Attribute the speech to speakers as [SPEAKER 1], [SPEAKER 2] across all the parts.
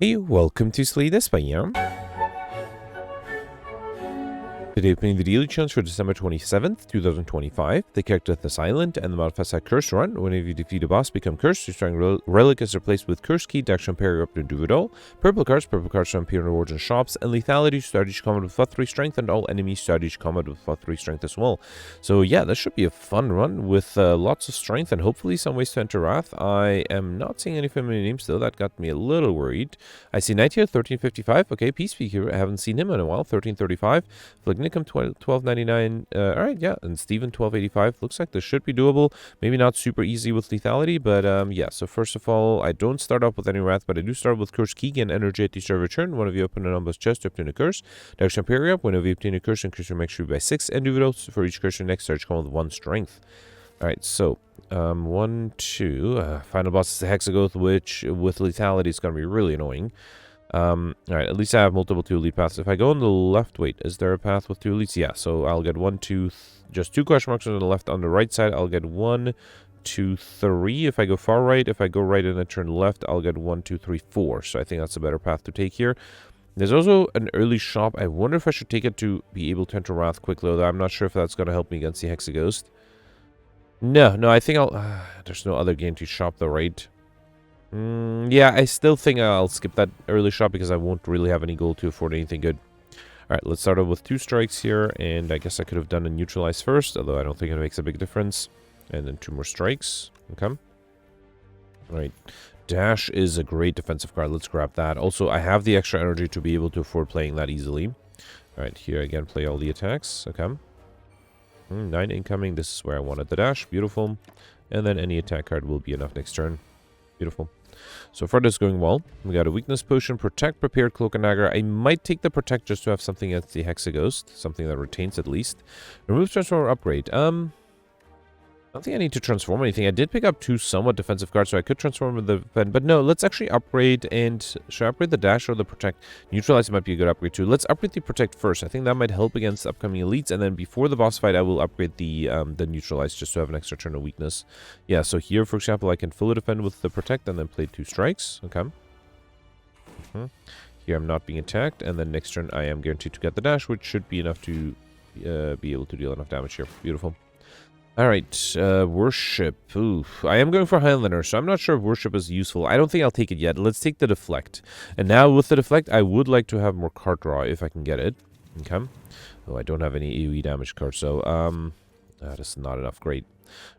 [SPEAKER 1] Hey, welcome to Spire December. Today, opening the daily challenge for December 27th, 2025. The character is silent, and the modifiers are Curse Run. Whenever you defeat a boss, become cursed. Destroying relic is replaced with Curse Key, Darkstone Periapt, and do it all. Purple cards from appear in rewards and shops, and Lethality start each combat with +3 strength, and all enemies start each combat with +3 strength as well. So yeah, this should be a fun run with lots of strength and hopefully some ways to enter Wrath. I am not seeing any familiar names though, that got me a little worried. I see Knight here, 1355. Okay, Peace Speaker, I haven't seen him in a while, 1335. Nickum 1299. Alright, yeah, and Steven 1285. Looks like this should be doable. Maybe not super easy with lethality, but yeah. So first of all, I don't start off with any wrath, but I do start with curse key, gain energy at the start of return. One of you open an unbossed chest to obtain a curse. Darkstone Periapt, whenever you obtain a curse, increase your max by 6 individuals. For each curse, your next search come with 1 strength. Alright, so 1, 2. Final boss is the Hexagoth, which with lethality is going to be really annoying. Alright, at least I have multiple 2 elite paths. If I go on the left, wait, is there a path with 2 elites? Yeah, so I'll get 1, 2, just 2 question marks on the left. On the right side, I'll get 1, 2, 3. If I go far right, if I go right and I turn left, I'll get 1, 2, 3, 4. So I think that's a better path to take here. There's also an early shop. I wonder if I should take it to be able to enter Wrath quickly, although I'm not sure if that's going to help me against the Hexaghost. No, I think I'll... there's no other game to shop though, right? Yeah, I still think I'll skip that early shot because I won't really have any gold to afford anything good. Alright, let's start off with 2 strikes here, and I guess I could have done a neutralize first, although I don't think it makes a big difference. And then 2 more strikes. Okay. Alright. Dash is a great defensive card. Let's grab that. Also, I have the extra energy to be able to afford playing that easily. Alright, here again, play all the attacks. Okay. 9 incoming. This is where I wanted the dash. Beautiful. And then any attack card will be enough next turn. Beautiful. So far this is going well. We got a weakness potion, protect, prepared, cloak and dagger. I might take the protect just to have something against the Hexaghost, something that retains at least. Remove transform or upgrade. I don't think I need to transform anything. I did pick up 2 somewhat defensive cards, so I could transform with the defend. But no, let's actually upgrade. And should I upgrade the dash or the protect? Neutralize might be a good upgrade too. Let's upgrade the protect first. I think that might help against upcoming elites. And then before the boss fight, I will upgrade the neutralize just to have an extra turn of weakness. Yeah, so here, for example, I can fully defend with the protect and then play 2 strikes. Okay. Here I'm not being attacked. And then next turn, I am guaranteed to get the dash, which should be enough to be able to deal enough damage here. Beautiful. Alright, worship. Oof. I am going for Highlander, so I'm not sure if worship is useful. I don't think I'll take it yet. Let's take the deflect. And now with the deflect, I would like to have more card draw if I can get it. Okay. Oh, I don't have any AoE damage cards, so that is not enough. Great.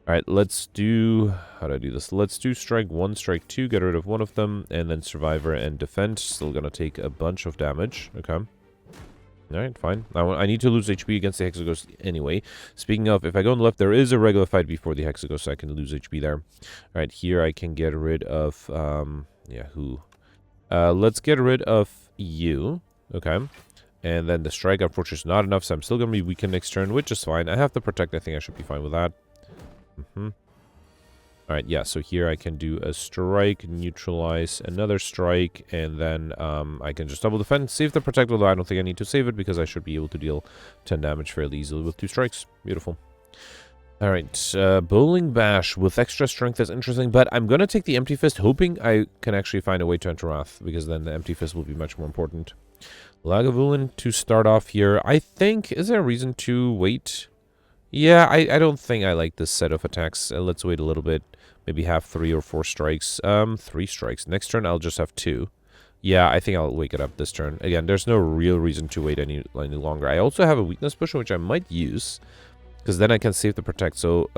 [SPEAKER 1] Alright, let's do... How do I do this? Let's do strike 1, strike 2, get rid of one of them, and then survivor and defend. Still gonna take a bunch of damage. Okay. Alright, fine. I need to lose HP against the Hexaghost anyway. Speaking of, if I go on the left, there is a regular fight before the Hexaghost, so I can lose HP there. Alright, here I can get rid of, yeah, who? Let's get rid of you. Okay. And then the strike, unfortunately, is not enough, so I'm still going to be weakened next turn, which is fine. I have the protect. I think I should be fine with that. Alright, yeah, so here I can do a strike, neutralize, another strike, and then I can just double defend, save the protect, although I don't think I need to save it because I should be able to deal 10 damage fairly easily with 2 strikes. Beautiful. Alright, Bowling Bash with extra strength is interesting, but I'm going to take the Empty Fist, hoping I can actually find a way to enter Wrath, because then the Empty Fist will be much more important. Lagavulin to start off here. I think, is there a reason to wait? Yeah, I don't think I like this set of attacks. Let's wait a little bit. Maybe have 3 or 4 strikes. 3 strikes. Next turn, I'll just have 2. Yeah, I think I'll wake it up this turn. Again, there's no real reason to wait any longer. I also have a weakness potion, which I might use. Because then I can save the protect. So,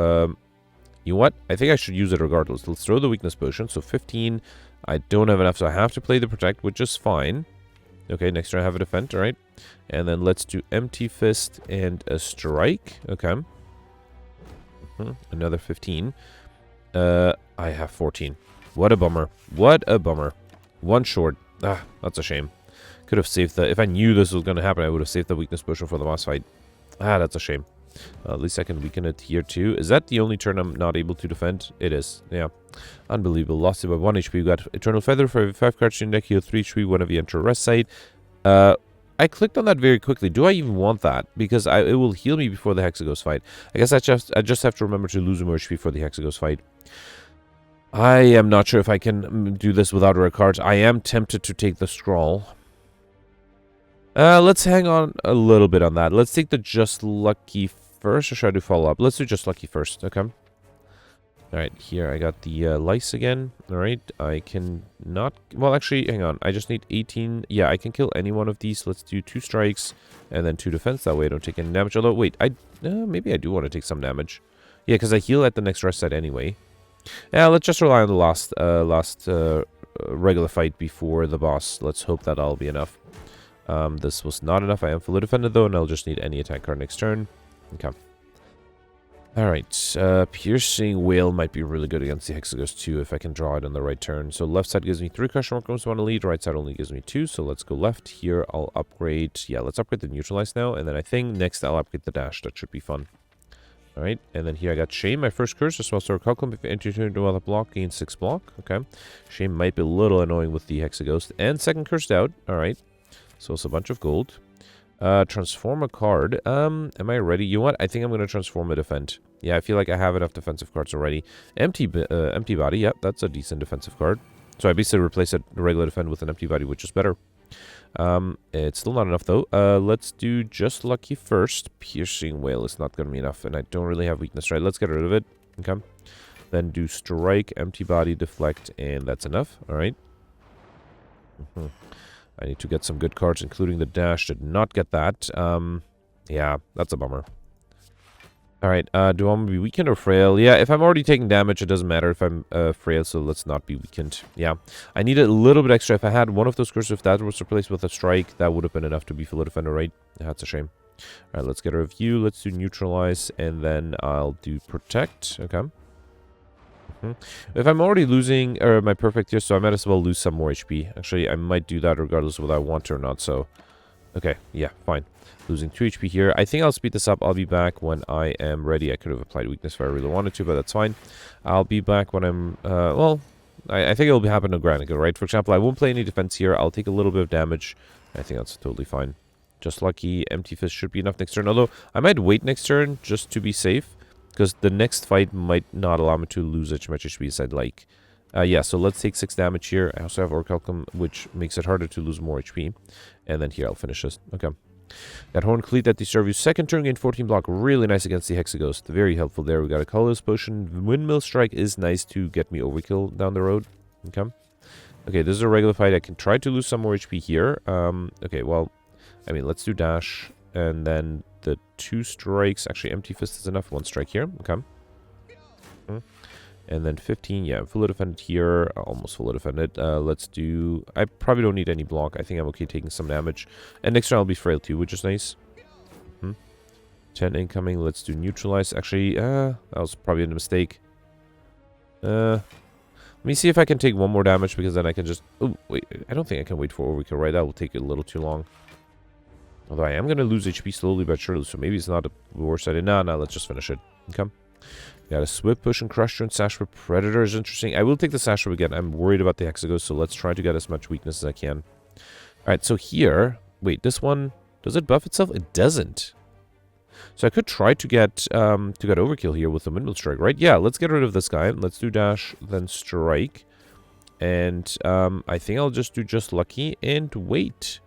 [SPEAKER 1] you know what? I think I should use it regardless. Let's throw the weakness potion. So, 15. I don't have enough, so I have to play the protect, which is fine. Okay, next turn I have a defend, alright. And then let's do Empty Fist and a strike. Okay. Another 15. I have 14. What a bummer. What a bummer. 1 short. Ah, that's a shame. Could have saved the... If I knew this was going to happen, I would have saved the weakness potion for the boss fight. Ah, that's a shame. At least I can weaken it here too. Is that the only turn I'm not able to defend? It is. Yeah. Unbelievable. Lost it by 1 HP. We got Eternal Feather for every 5 cards in deck. Heal 3 HP whenever you enter a rest site. I clicked on that very quickly. Do I even want that? Because it will heal me before the Hexaghost fight. I guess I just have to remember to lose more HP for the Hexaghost fight. I am not sure if I can do this without rare cards. I am tempted to take the scroll. Let's hang on a little bit on that. Let's take the Just Lucky first, or should I do follow up? Let's do Just Lucky first, okay. Alright, here I got the lice again. Alright, I can not... Well, actually, hang on. I just need 18... Yeah, I can kill any one of these. Let's do 2 strikes and then 2 defense. That way I don't take any damage. Although, wait, maybe I do want to take some damage. Yeah, because I heal at the next rest set anyway. Yeah, let's just rely on the last regular fight before the boss. Let's hope that that'll be enough. This was not enough. I am fully defended though, and I'll just need any attack card next turn. Okay. Alright, Piercing Whale might be really good against the Hexaghost too if I can draw it on the right turn. So left side gives me 3 question mark comes to 1 elite, right side only gives me 2, so let's go left. Here I'll upgrade, yeah, let's upgrade the neutralize now, and then I think next I'll upgrade the dash. That should be fun. Alright, and then here I got Shame, my first curse, a small star Calculum. If you enter into another block, gain 6 block. Okay. Shame might be a little annoying with the Hexaghost. And second cursed out. Alright. So it's a bunch of gold. Transform a card. Am I ready? You know what? I think I'm going to transform a defend. Yeah, I feel like I have enough defensive cards already. Empty body. Yep, that's a decent defensive card. So I basically replace a regular defend with an empty body, which is better. It's still not enough though. Let's do Just Lucky first. Piercing Whale is not going to be enough, and I don't really have weakness, right? Let's get rid of it. Okay. Then do Strike, Empty Body, Deflect, and that's enough. All right. I need to get some good cards, including the dash. Did not get that. Yeah, that's a bummer. Alright, do I want to be weakened or frail? Yeah, if I'm already taking damage, it doesn't matter if I'm frail, so let's not be weakened. Yeah, I need a little bit extra. If I had one of those curses, if that was replaced with a strike, that would have been enough to be full defender, right? That's a shame. Alright, let's get a review. Let's do neutralize, and then I'll do protect. Okay. If I'm already losing my perfect here, so I might as well lose some more HP. Actually, I might do that regardless of whether I want to or not, so... Okay, yeah, fine. Losing 2 HP here. I think I'll speed this up. I'll be back when I am ready. I could have applied weakness if I really wanted to, but that's fine. I'll be back when I'm... well, I think it'll be happening to Granicus, right? For example, I won't play any defense here. I'll take a little bit of damage. I think that's totally fine. Just Lucky. Empty Fist should be enough next turn. Although, I might wait next turn just to be safe. Because the next fight might not allow me to lose as much HP as I'd like. Yeah, so let's take 6 damage here. I also have Orichalcum, which makes it harder to lose more HP. And then here, I'll finish this. Okay. Got Horn Cleat that deserve you. Second turn, gain 14 block. Really nice against the Hexaghost. Very helpful there. We got a Colorless Potion. Windmill Strike is nice to get me overkill down the road. Okay. Okay, this is a regular fight. I can try to lose some more HP here. Okay, well, I mean, let's do dash. And then the 2 strikes. Actually, Empty Fist is enough. 1 strike here. Okay. And then 15. Yeah, I'm fully defended here. Almost fully defended. Let's do... I probably don't need any block. I think I'm okay taking some damage. And next round I'll be frail too, which is nice. 10 incoming. Let's do neutralize. Actually, that was probably a mistake. Let me see if I can take 1 more damage, because then I can just... Oh, wait. I don't think I can wait for overkill, right? That will take a little too long. Although I am going to lose HP slowly but surely, so maybe it's not the worst idea. No, let's just finish it. Okay. Got a Swift Push and Crush and Sash for Predator is interesting. I will take the Sash again. I'm worried about the Hexaghost, so let's try to get as much weakness as I can. Alright, so here... Wait, this one... Does it buff itself? It doesn't. So I could try to get overkill here with the Windmill Strike, right? Yeah, let's get rid of this guy. Let's do dash, then strike. And I think I'll just do Just Lucky and wait.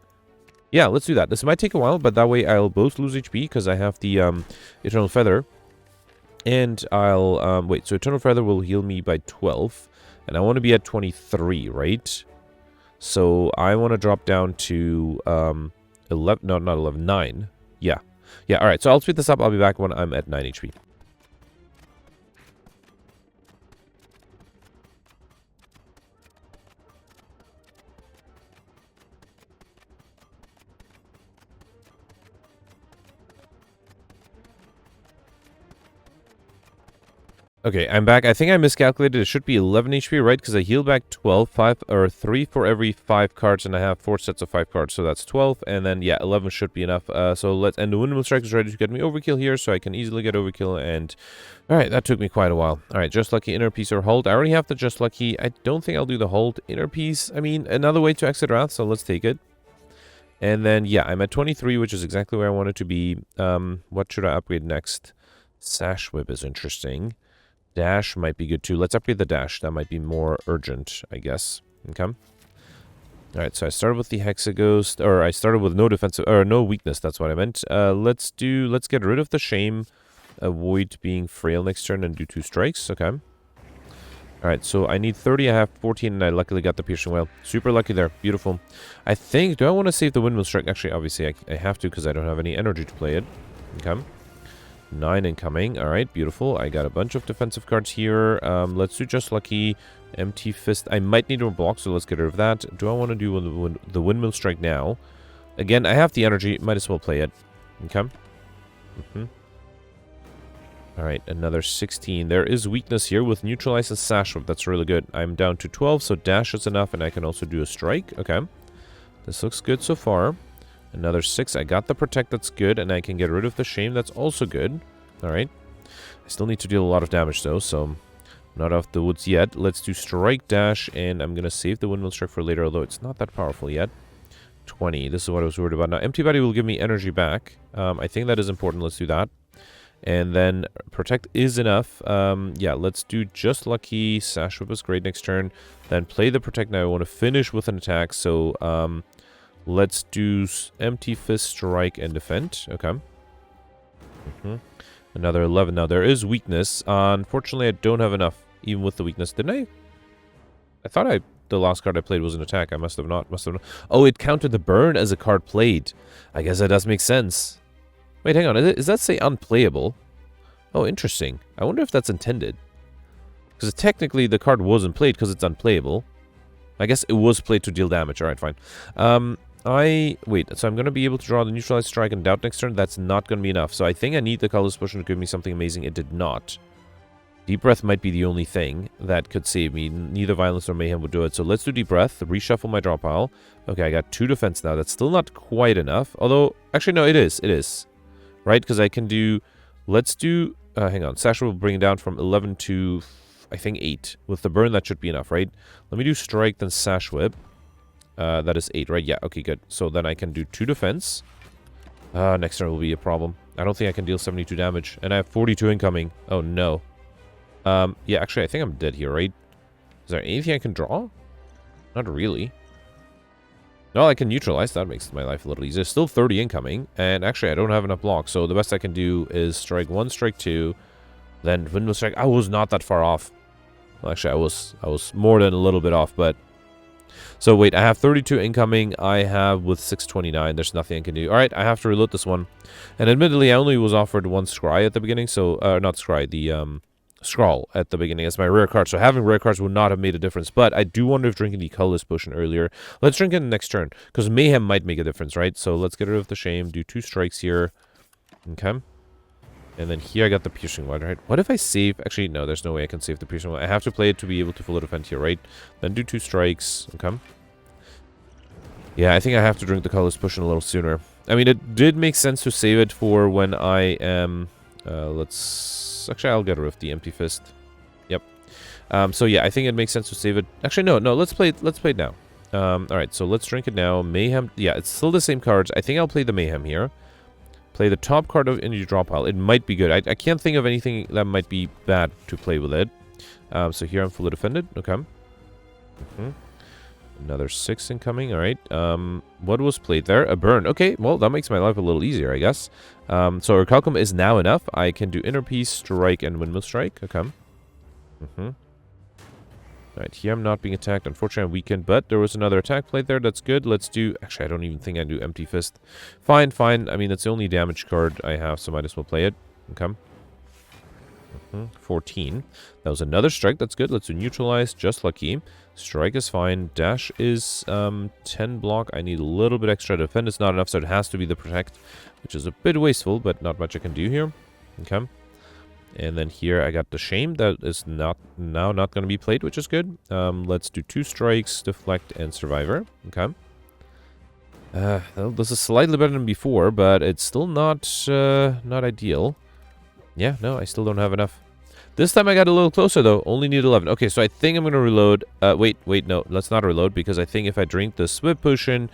[SPEAKER 1] Yeah, let's do that. This might take a while, but that way I'll both lose HP because I have the Eternal Feather. And I'll... wait, so Eternal Feather will heal me by 12. And I want to be at 23, right? So I want to drop down to 11... No, not 11. 9. Yeah. Yeah, alright. So I'll speed this up. I'll be back when I'm at 9 HP. Okay, I'm back. I think I miscalculated. It should be 11 HP, right? Because I healed back 12, 5, or 3 for every 5 cards, and I have 4 sets of 5 cards, so that's 12. And then, yeah, 11 should be enough. So let's... And the Windmill Strike is ready to get me overkill here, so I can easily get overkill, and... Alright, that took me quite a while. Alright, Just Lucky, Inner Peace, or Hold. I already have the Just Lucky. I don't think I'll do the Hold. Inner Peace, I mean, another way to exit Wrath, so let's take it. And then, yeah, I'm at 23, which is exactly where I want it to be. What should I upgrade next? Sash Whip is interesting. Dash might be good too. Let's upgrade the dash. That might be more urgent, I guess. Okay. Alright, so I started with the Hexaghost, or I started with no defensive, or no weakness, that's what I meant. Let's get rid of the Shame, avoid being frail next turn, and do 2 strikes. Okay. Alright, so I need 30, I have 14, and I luckily got the Piercing Wail. Super lucky there. Beautiful. I think, do I want to save the Windmill Strike? Actually, obviously, I have to because I don't have any energy to play it. Okay. 9 incoming. Alright, beautiful. I got a bunch of defensive cards here. Let's do Just Lucky. Empty Fist. I might need more blocks, so let's get rid of that. Do I want to do the Windmill Strike now? Again, I have the energy. Might as well play it. Okay. Alright, another 16. There is weakness here with Neutralize and Sash Whip. That's really good. I'm down to 12, so Dash is enough, and I can also do a Strike. Okay. This looks good so far. Another 6. I got the Protect. That's good, and I can get rid of the Shame. That's also good. Alright. I still need to deal a lot of damage, though, so not off the woods yet. Let's do Strike, Dash, and I'm going to save the Windmill Strike for later, although it's not that powerful yet. 20. This is what I was worried about. Now, Empty Body will give me energy back. I think that is important. Let's do that. And then Protect is enough. Yeah, let's do Just Lucky. Sash Whip is great next turn. Then play the Protect. Now I want to finish with an attack, so let's do Empty Fist, Strike, and Defend. Okay. Another 11. Now, there is weakness. Unfortunately, I don't have enough. Even with the weakness, didn't I? I thought the last card I played was an attack. I must have not. Oh, it counted the burn as a card played. I guess that does make sense. Wait, hang on. Does that say unplayable? Oh, interesting. I wonder if that's intended. Because technically the card wasn't played because it's unplayable. I guess it was played to deal damage. Alright, fine. Wait, so I'm going to be able to draw the Neutralize, Strike, and Doubt next turn. That's not going to be enough. So I think I need the Colorless Potion to give me something amazing. It did not. Deep Breath might be the only thing that could save me. Neither Violence nor Mayhem would do it. So let's do Deep Breath. Reshuffle my draw pile. Okay, I got 2 defense now. That's still not quite enough. Although, actually, no, it is. It is. Right? Because I can do... Let's do... hang on. Sasha will bring it down from 11 to, I think, 8. With the burn, that should be enough, right? Let me do Strike, then Sash Whip. That is 8, right? Yeah, okay, good. So then I can do 2 defense. Next turn will be a problem. I don't think I can deal 72 damage. And I have 42 incoming. Oh, no. Yeah, actually, I think I'm dead here, right? Is there anything I can draw? Not really. No, I can neutralize. That makes my life a little easier. Still 30 incoming. And actually, I don't have enough blocks. So the best I can do is Strike 1, Strike 2. Then Windmill Strike. I was not that far off. Well, actually, I was more than a little bit off, but... So wait, I have 32 incoming. I have with 629. There's nothing I can do. Alright, I have to reload this one. And admittedly, I only was offered 1 Scry at the beginning. So, not Scry, the, Scrawl at the beginning as my rare card. So having rare cards would not have made a difference. But I do wonder if drinking the Colorless Potion earlier. Let's drink it next turn. Because Mayhem might make a difference, right? So let's get rid of the Shame. Do 2 strikes here. Okay. And then here I got the Piercing Wail, right? What if I save... Actually, no, there's no way I can save the Piercing Wail. I have to play it to be able to full defend here, right? Then do 2 strikes. Okay. Yeah, I think I have to drink the Colorless Potion a little sooner. I mean, it did make sense to save it for when I am... Actually, I'll get rid of the Empty Fist. Yep. So yeah, I think it makes sense to save it. Actually, no. Let's play it now. Alright, so let's drink it now. Mayhem... Yeah, it's still the same cards. I think I'll play the Mayhem here. Play the top card of in your draw pile. It might be good. I can't think of anything that might be bad to play with it. So here I'm fully defended. Okay. Another 6 incoming. Alright. What was played there? A burn. Okay, well, that makes my life a little easier, I guess. So Orichalcum is now enough. I can do Inner Peace, Strike, and Windmill Strike. Okay. Alright, here I'm not being attacked. Unfortunately, I'm weakened, but there was another attack played there. That's good. Let's do... Actually, I don't even think I do Empty Fist. Fine. I mean, it's the only damage card I have, so might as well play it. Okay. 14. That was another strike. That's good. Let's do Neutralize. Just Lucky. Strike is fine. Dash is 10 block. I need a little bit extra. Defend is not enough, so it has to be the Protect, which is a bit wasteful, but not much I can do here. Okay. And then here I got the Shame. That is not going to be played, which is good. Let's do 2 strikes, Deflect, and Survivor. Okay. Well, this is slightly better than before, but it's still not ideal. Yeah, no, I still don't have enough. This time I got a little closer, though. Only need 11. Okay, so I think I'm going to reload. Wait, no. Let's not reload, because I think if I drink the Swift Potion...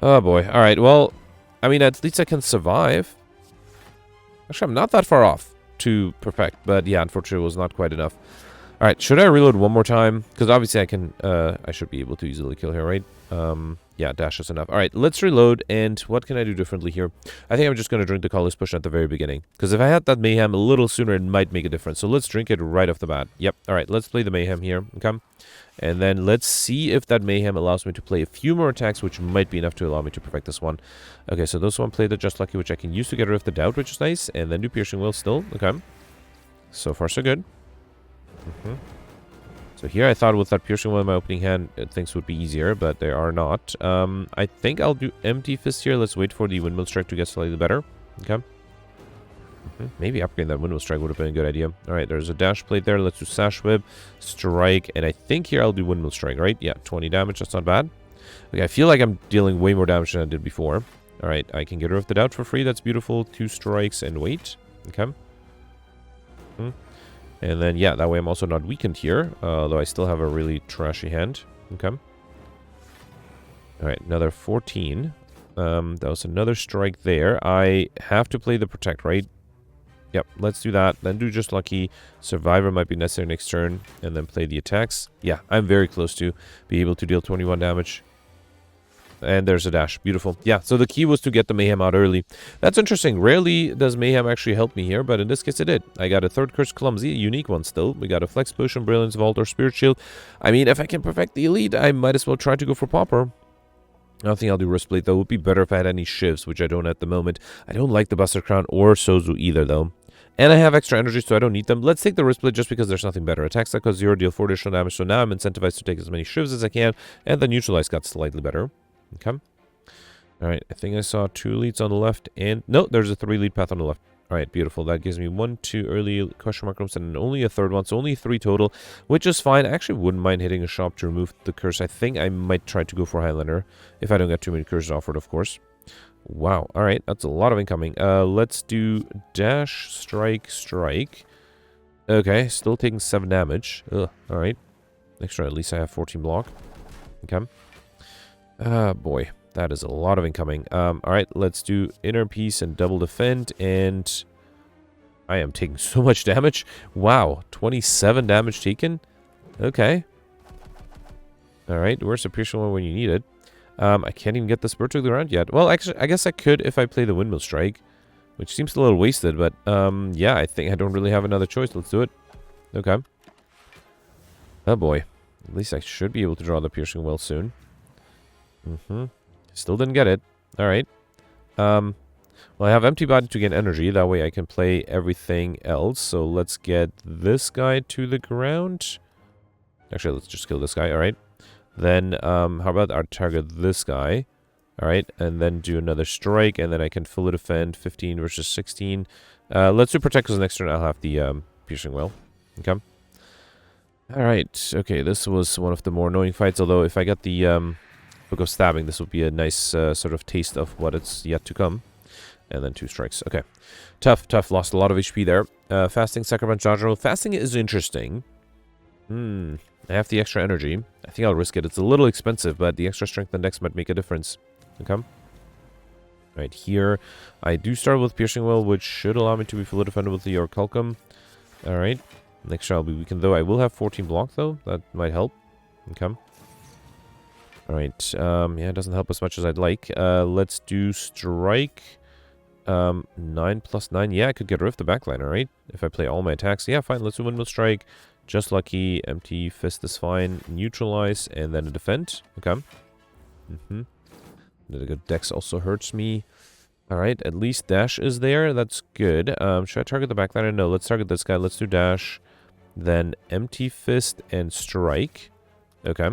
[SPEAKER 1] Oh, boy. All right, well, I mean, at least I can survive. Actually, I'm not that far off. to perfect, but yeah, unfortunately, it was not quite enough. All right, should I reload one more time? Because obviously I can, I should be able to easily kill here, right? Yeah, dash is enough. All right, let's reload, and what can I do differently here? I think I'm just going to drink the Colorless Potion at the very beginning, because if I had that Mayhem a little sooner, it might make a difference. So let's drink it right off the bat. Yep, all right, let's play the Mayhem here, okay? And then let's see if that Mayhem allows me to play a few more attacks, which might be enough to allow me to perfect this one. Okay, so this one played the Just Lucky, which I can use to get rid of the Doubt, which is nice, and then do Piercing Will still, okay? So far, so good. So here I thought with that Piercing Will in my opening hand, things would be easier, but they are not. I think I'll do Empty Fist here. Let's wait for the Windmill Strike to get slightly better. Okay. Maybe upgrading that Windmill Strike would have been a good idea. Alright, there's a Dash Plate there. Let's do Sash Whip, Strike, and I think here I'll do Windmill Strike, right? Yeah, 20 damage. That's not bad. Okay, I feel like I'm dealing way more damage than I did before. Alright, I can get rid of the Doubt for free. That's beautiful. 2 strikes and wait. Okay. And then, yeah, that way I'm also not weakened here, though I still have a really trashy hand. Okay. Alright, another 14. That was another strike there. I have to play the Protect, right? Yep, let's do that. Then do Just Lucky. Survivor might be necessary next turn, and then play the attacks. Yeah, I'm very close to be able to deal 21 damage. And there's a dash. Beautiful. Yeah, so the key was to get the Mayhem out early. That's interesting. Rarely does Mayhem actually help me here, but in this case it did. I got a third Curse Clumsy, a unique one still. We got a Flex Potion, Brilliance, Vault, or Spirit Shield. I mean, if I can perfect the Elite, I might as well try to go for Pauper. I don't think I'll do Wristplate, though. It would be better if I had any Shivs, which I don't at the moment. I don't like the Buster Crown or Sozu either, though. And I have extra energy, so I don't need them. Let's take the Wristplate just because there's nothing better. Attacks that cause 0 deal 4 additional damage, so now I'm incentivized to take as many Shivs as I can, and the Neutralize got slightly better. Okay. Alright, I think I saw 2 leads on the left, and no, there's a 3 lead path on the left. Alright, beautiful. That gives me 1, 2 early question mark rooms, and only a third one, so only 3 total, which is fine. I actually wouldn't mind hitting a shop to remove the curse. I think I might try to go for Highlander, if I don't get too many curses offered, of course. Wow, alright, that's a lot of incoming. Let's do Dash, Strike, Strike. Okay, still taking 7 damage. Ugh, alright. Next turn, at least I have 14 block. Okay. Boy. That is a lot of incoming. Alright, let's do Inner Peace and Double Defend, and I am taking so much damage. Wow, 27 damage taken? Okay. Alright, where's the Piercing one when you need it? I can't even get the Spur to the ground yet. Well, actually, I guess I could if I play the Windmill Strike, which seems a little wasted, but yeah, I think I don't really have another choice. Let's do it. Okay. Oh boy. At least I should be able to draw the Piercing Will soon. Still didn't get it. Alright. Well, I have Empty Body to gain energy. That way I can play everything else. So let's get this guy to the ground. Actually, let's just kill this guy. Alright. Then, how about I target this guy? Alright. And then do another strike. And then I can fully defend 15 versus 16. Let's do Protect because next turn I'll have the Piercing Will. Okay. Alright. Okay, this was one of the more annoying fights. Although if I get the Book of Stabbing, this would be a nice sort of taste of what it's yet to come. And then 2 strikes. Okay. Tough. Lost a lot of HP there. Fasting, Sacrament, Jajaro. Fasting is interesting. I have the extra energy. I think I'll risk it. It's a little expensive, but the extra strength and dex might make a difference. Okay. Right here, I do start with Piercing Will, which should allow me to be fully defended with the Orculcum. Alright. Next turn I'll be weakened, though. I will have 14 block, though. That might help. Okay. Alright, yeah, it doesn't help as much as I'd like. Let's do Strike. 9 plus 9. Yeah, I could get rid of the backline, alright? If I play all my attacks. Yeah, fine, let's do Windmill Strike. Just Lucky, Empty Fist is fine. Neutralize, and then a Defend. Okay. The good Dex also hurts me. Alright, at least Dash is there. That's good. Should I target the backliner? No, let's target this guy. Let's do Dash. Then Empty Fist and Strike. Okay.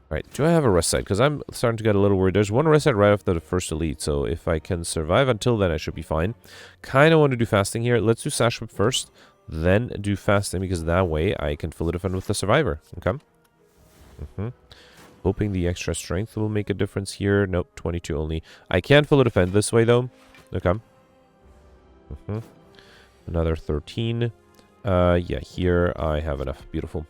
[SPEAKER 1] Alright, do I have a rest set? Because I'm starting to get a little worried. There's one rest set right after the first elite, so if I can survive until then, I should be fine. Kind of want to do fasting here. Let's do Sash Whip first, then do fasting, because that way I can fully defend with the survivor. Okay. Hoping the extra strength will make a difference here. Nope, 22 only. I can fully defend this way, though. Okay. Another 13. Yeah, here I have enough. Beautiful.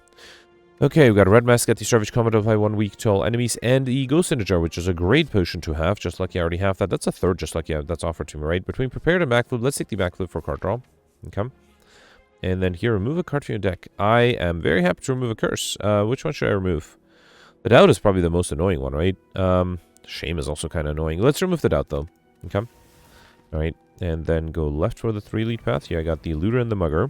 [SPEAKER 1] Okay, we've got a Red Mask at the Savage Combat apply 1 week to all enemies, and the Ghost in a Jar, which is a great potion to have. Just Lucky I already have that. That's a third Just Lucky that's offered to me, right? Between Prepared and Backflip, let's take the Backflip for card draw. Okay. And then here, remove a card from your deck. I am very happy to remove a curse. Which one should I remove? The doubt is probably the most annoying one, right? Shame is also kind of annoying. Let's remove the doubt, though. Okay. All right. And then go left for the 3 lead path. Here I got the looter and the mugger.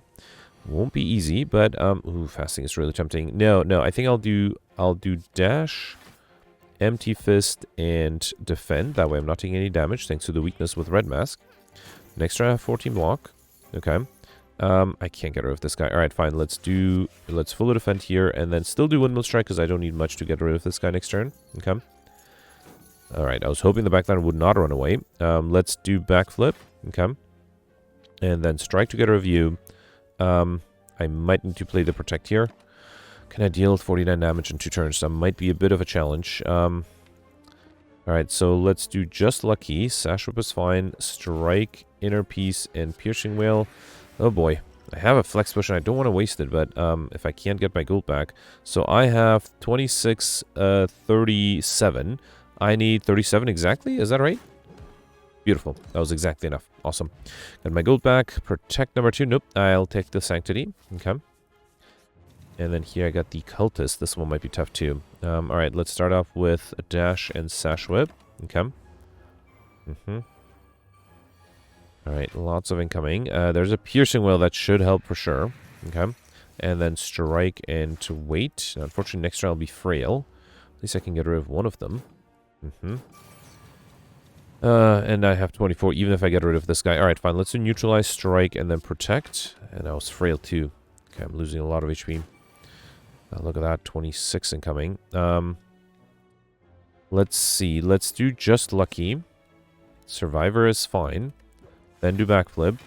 [SPEAKER 1] Won't be easy, but ooh, fasting is really tempting. No, I think I'll do dash, empty fist, and defend. That way I'm not taking any damage thanks to the weakness with red mask. Next turn I have 14 block. Okay. I can't get rid of this guy. All right, fine. Let's fully defend here and then still do windmill strike because I don't need much to get rid of this guy next turn. Okay. All right. I was hoping the backline would not run away. Let's do backflip. Okay. And then strike to get rid of you. I might need to play the protect here. Can I deal 49 damage in 2 turns? That might be a bit of a challenge. All right. So let's do just lucky. Sash whip is fine. Strike, inner piece, and piercing whale. Oh boy, I have a flex potion. I don't want to waste it, but if I can't get my gold back. So I have 26, 37. I need 37 exactly. Is that right? Beautiful. That was exactly enough. Awesome. Got my gold back. Protect number 2. Nope. I'll take the sanctity. Okay. And then here I got the cultist. This one might be tough too. All right, let's start off with a dash and sash whip. Okay. Alright, lots of incoming. There's a piercing whale that should help for sure. Okay. And then strike and to wait. Unfortunately, next round will be frail. At least I can get rid of one of them. And I have 24, even if I get rid of this guy. Alright, fine. Let's do neutralize, strike, and then protect. And I was frail too. Okay, I'm losing a lot of HP. Look at that, 26 incoming. Let's see. Let's do just lucky. Survivor is fine. Then do backflip.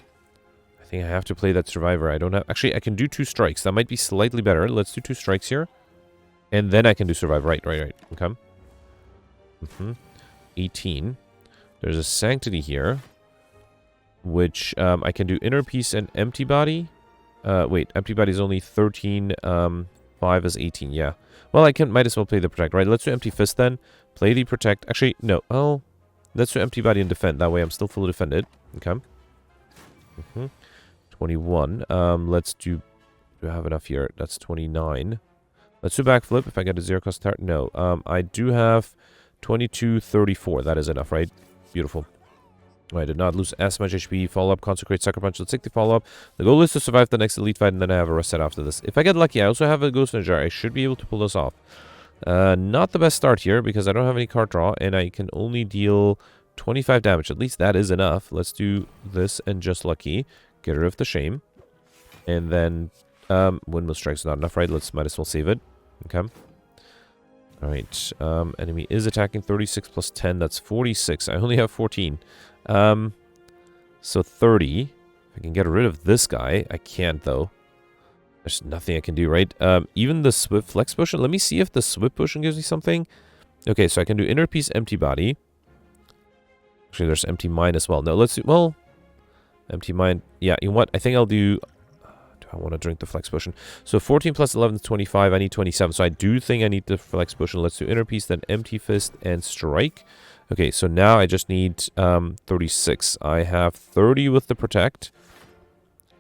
[SPEAKER 1] I think I have to play that survivor. I don't have... Actually, I can do 2 strikes. That might be slightly better. Let's do 2 strikes here. And then I can do survive. Right. Okay. 18. There's a sanctity here. Which I can do inner piece and empty body. Wait, empty body is only 13. 5 is 18. Yeah. Well, might as well play the protect. Right. Let's do empty fist then. Play the protect. Actually, no. Oh... Let's do empty body and defend. That way I'm still fully defended. Okay. 21. Let's do... Do I have enough here? That's 29. Let's do backflip if I get a 0 cost start. No. I do have 22, 34. That is enough, right? Beautiful. I did not lose as much HP. Follow-up, consecrate, sucker punch. Let's take the follow-up. The goal is to survive the next elite fight, and then I have a rest set after this. If I get lucky, I also have a ghost in a jar. I should be able to pull this off. Not the best start here because I don't have any card draw and I can only deal 25 damage. At least that is enough. Let's do this and just lucky. Get rid of the shame. And then windmill strike's not enough, right? Might as well save it. Okay. Alright. Enemy is attacking 36 plus 10. That's 46. I only have 14. So 30. If I can get rid of this guy. I can't though. There's nothing I can do, right? Even the Swift Flex Potion. Let me see if the Swift Potion gives me something. Okay, so I can do Inner Piece, Empty Body. Actually, there's Empty Mind as well. No, let's do... Well, Empty Mind. Yeah, you know what? I think I'll do... Do I want to drink the Flex Potion? So 14 plus 11 is 25. I need 27. So I do think I need the Flex Potion. Let's do Inner Piece, then Empty Fist, and Strike. Okay, so now I just need 36. I have 30 with the Protect.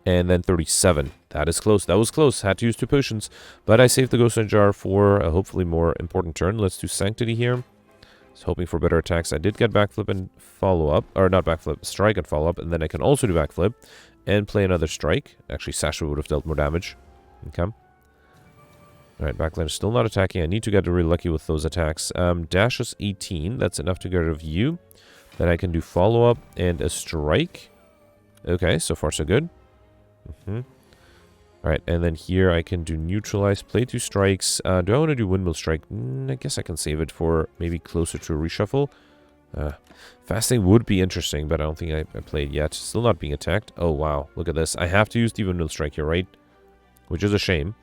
[SPEAKER 1] And then 37. That is close. That was close. Had to use 2 potions. But I saved the Ghost in a Jar for a hopefully more important turn. Let's do Sanctity here. I was hoping for better attacks. I did get Backflip and Follow-Up. Or not Backflip, Strike and Follow-Up. And then I can also do Backflip and play another Strike. Actually, Sasha would have dealt more damage. Okay. Alright, Backline is still not attacking. I need to get really lucky with those attacks. Dash is 18. That's enough to get rid of you. Then I can do Follow-Up and a Strike. Okay, so far so good. Alright, and then here I can do Neutralize, play 2 strikes. Do I want to do Windmill Strike? I guess I can save it for maybe closer to a reshuffle. Fasting would be interesting, but I don't think I played yet. Still not being attacked. Oh, wow. Look at this. I have to use the Windmill Strike here, right? Which is a shame.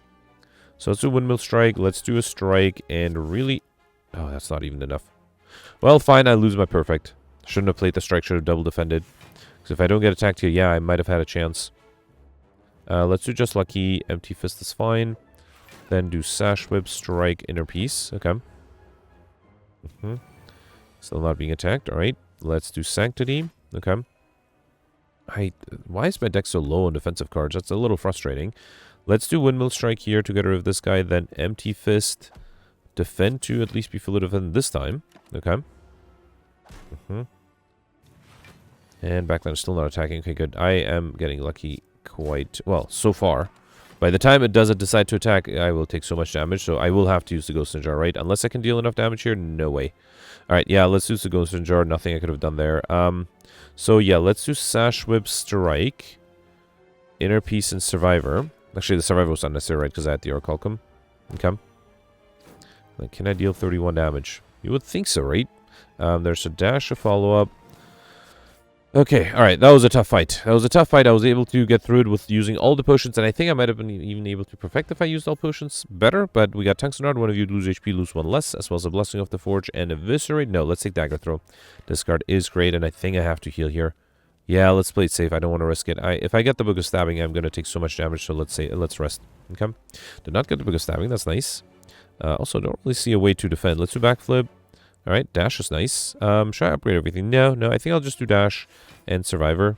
[SPEAKER 1] So let's do Windmill Strike. Let's do a Strike and really... Oh, that's not even enough. Well, fine. I lose my Perfect. Shouldn't have played the Strike. Should have double defended. Because if I don't get attacked here, yeah, I might have had a chance. Let's do just lucky. Empty Fist is fine. Then do Sash Whip, Strike, Inner Piece. Okay. Still not being attacked. Alright. Let's do Sanctity. Okay. Why is my deck so low on defensive cards? That's a little frustrating. Let's do Windmill Strike here to get rid of this guy. Then Empty Fist. Defend to at least be fully defended this time. Okay. And Backline is still not attacking. Okay, good. I am getting lucky quite well so far. By the time it doesn't decide to attack, I will take so much damage. So I will have to use the Ghost in Jar, right? Unless I can deal enough damage here. No way. Alright, yeah, let's use the Ghost in Jar. Nothing I could have done there. So yeah, let's do Sash Whip Strike. Inner Peace and Survivor. Actually, the Survivor was unnecessary, right? Because I had the Orichalcum. Okay. Then can I deal 31 damage? You would think so, right? There's a dash, a follow-up. Okay, alright, that was a tough fight. I was able to get through it with using all the potions, and I think I might have been even able to perfect if I used all potions better, but we got Tungsten Rod, one of you lose HP, lose one less, as well as a Blessing of the Forge and Eviscerate. No, let's take Dagger Throw. This card is great, and I think I have to heal here. Yeah, let's play it safe. I don't want to risk it. If I get the Book of Stabbing, I'm going to take so much damage, so let's rest. Okay. Did not get the Book of Stabbing, that's nice. Also, don't really see a way to defend. Let's do Backflip. Alright, Dash is nice. Should I upgrade everything? No, I think I'll just do Dash and Survivor.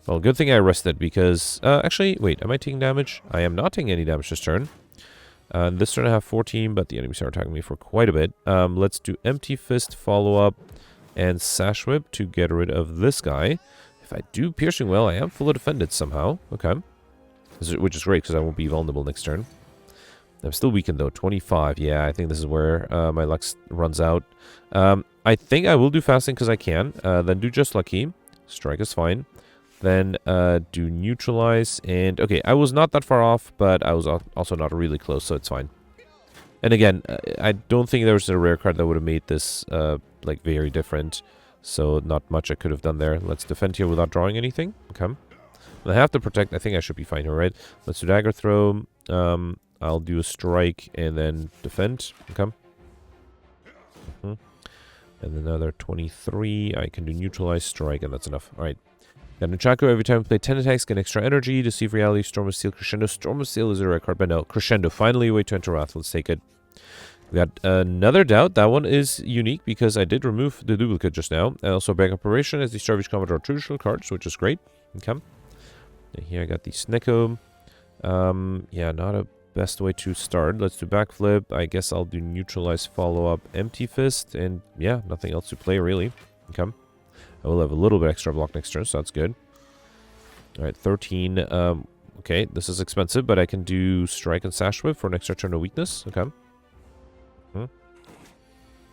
[SPEAKER 1] Well, good thing I rested because... actually, wait, am I taking damage? I am not taking any damage this turn. This turn I have 14, but the enemies are attacking me for quite a bit. Let's do Empty Fist, Follow-Up, and Sash Whip to get rid of this guy. If I do Piercing Well, I am fully defended somehow. Okay. Which is great because I won't be vulnerable next turn. I'm still weakened though, 25. Yeah, I think this is where my luck runs out. I think I will do Fasting because I can. Then do Just Lucky. Strike is fine. Then do Neutralize. And okay, I was not that far off, but I was also not really close, so it's fine. And again, I don't think there was a rare card that would have made this like very different. So not much I could have done there. Let's defend here without drawing anything. Okay. I have to protect. I think I should be fine here, right? Let's do Dagger Throw. I'll do a Strike and then defend. Okay. And another 23. I can do Neutralize, Strike, and that's enough. Alright. Got Nunchaku. Every time we play 10 attacks, get extra energy. Deceive Reality, Storm of Steel, Crescendo. Storm of Steel is a rare card, but no. Crescendo. Finally a way to enter Wrath. Let's take it. We got another Doubt. That one is unique because I did remove the duplicate just now. And also Bank Operation as the Start of each combat or traditional cards, which is great. Okay. And here I got the Snecko. Yeah, not a best way to start. Let's do Backflip. I guess I'll do Neutralize, Follow-Up, Empty Fist, and yeah, nothing else to play really. Okay. I will have a little bit extra block next turn, so that's good. Alright, 13. Okay, this is expensive, but I can do Strike and Sash Whip for an extra turn of weakness. Okay.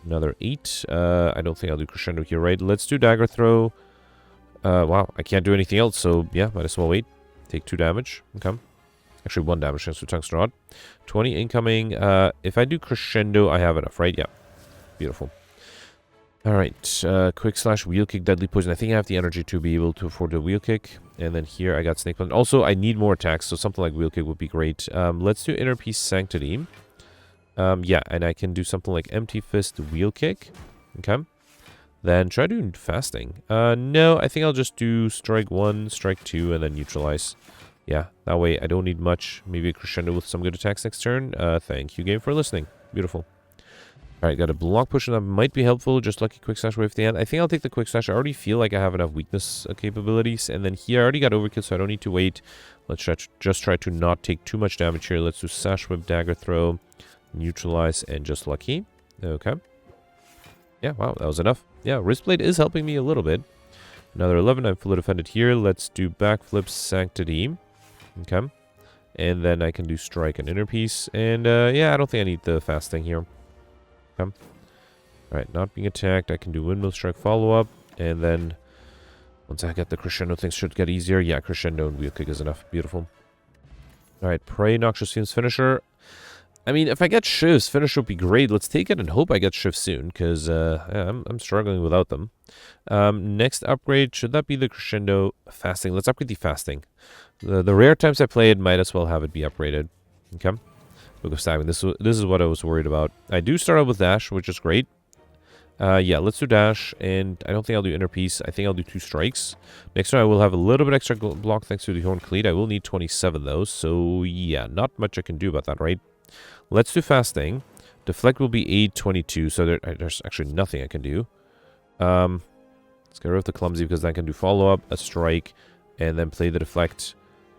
[SPEAKER 1] Another 8. I don't think I'll do Crescendo here, right? Let's do Dagger Throw. Wow, I can't do anything else, so yeah, might as well wait. Take 2 damage. Okay. Actually, 1 damage chance to Tungsten Rod. 20 incoming. If I do Crescendo, I have enough, right? Yeah. Beautiful. Alright. Quick Slash, Wheel Kick, Deadly Poison. I think I have the energy to be able to afford the Wheel Kick. And then here I got Snake Plant. Also, I need more attacks, so something like Wheel Kick would be great. Let's do Inner Peace Sanctity. Yeah, and I can do something like Empty Fist, Wheel Kick. Okay. Then try doing Fasting. No, I think I'll just do Strike 1, Strike 2, and then Neutralize. Yeah, that way I don't need much. Maybe a Crescendo with some good attacks next turn. Thank you, game, for listening. Beautiful. Alright, got a Block Potion that might be helpful. Just Lucky Quick Slash Wave at the end. I think I'll take the Quick Slash. I already feel like I have enough weakness capabilities. And then here I already got Overkill, so I don't need to wait. Let's just try to not take too much damage here. Let's do Sash Whip, Dagger Throw, Neutralize, and Just Lucky. Okay. Yeah, wow, that was enough. Yeah, Wristblade is helping me a little bit. Another 11. I'm fully defended here. Let's do Backflip, Sanctity. Okay. And then I can do Strike and Inner Peace. And, yeah, I don't think I need the Fasting here. Okay. Alright, not being attacked. I can do Windmill Strike, Follow-Up. And then, once I get the Crescendo, things should get easier. Yeah, Crescendo and Wheel Kick is enough. Beautiful. Alright, Prey, Noxious Fumes, Finisher. I mean, if I get Shivs, Finisher would be great. Let's take it and hope I get Shivs soon, because yeah, I'm struggling without them. Next upgrade, should that be the Crescendo Fasting? Let's upgrade the Fasting. The rare times I play it, might as well have it be upgraded. Okay. Book of Stabbing. This is what I was worried about. I do start out with Dash, which is great. Yeah, let's do Dash, and I don't think I'll do Inner Peace. I think I'll do 2 strikes. Next time I will have a little bit extra block thanks to the Horn Cleat. I will need 27 though, so yeah, not much I can do about that, right? Let's do Fasting. Deflect will be 822, so there's actually nothing I can do. Let's get rid of the Clumsy because I can do Follow-Up, a Strike, and then play the deflect.